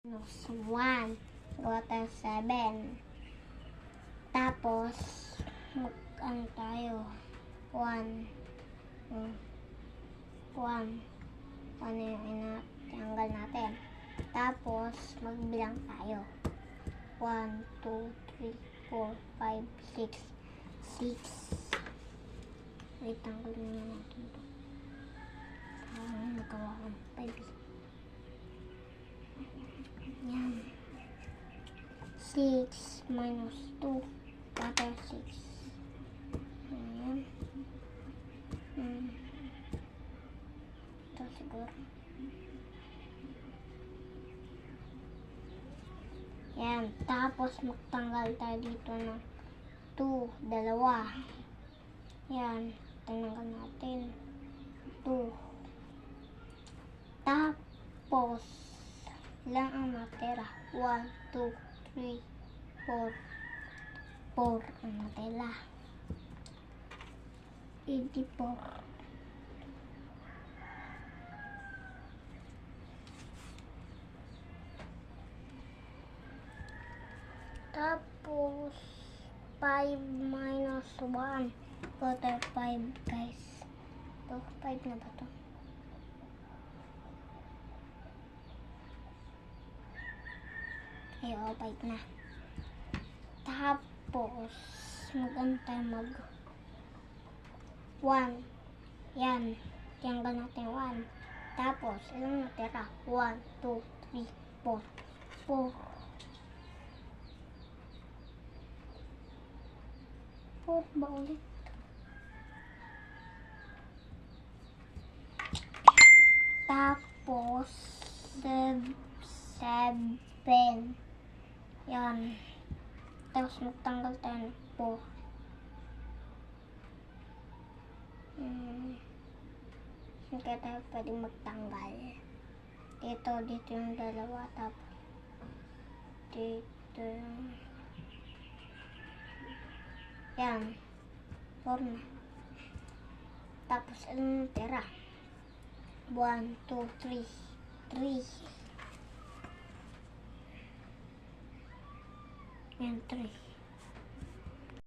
Minus 1 gotas 7. Tapos, mag-ano tayo? 1. 1. Ano yung inatanggal natin? Tapos, magbilang tayo. 1, 2, 3, 4, 5, 6. 6. Wait, tanggal na natin ito. Nagawa ko. 5. Yan. 6 minus 2. Water 6. Ayan. Ito siguro. Yan. Tapos magtanggal tayo dito ng 2. Dalawa. Yan. Tinanggal natin. 2. Tapos ilan ang natira? 1, 2, 3, 4. 4 ang natira. 84. Tapos 5 minus 1. Water 5, guys. Ito, 5 na ba ito? Ay, 5 na. Tapos, mag-antay 1. Yan. Tiyanggal natin 1. Tapos, ilang natira? 1, 2, 3, 4. 4. 4 ba ulit? Tapos, 7. Yan. Tapos magtanggal tayo ng 4. Hindi tayo pwede magtanggal. Dito yung dalawa. Tapos dito yung yan. 4 na. Tapos ano tira? 1, 2, 3. 3. Yan, 3.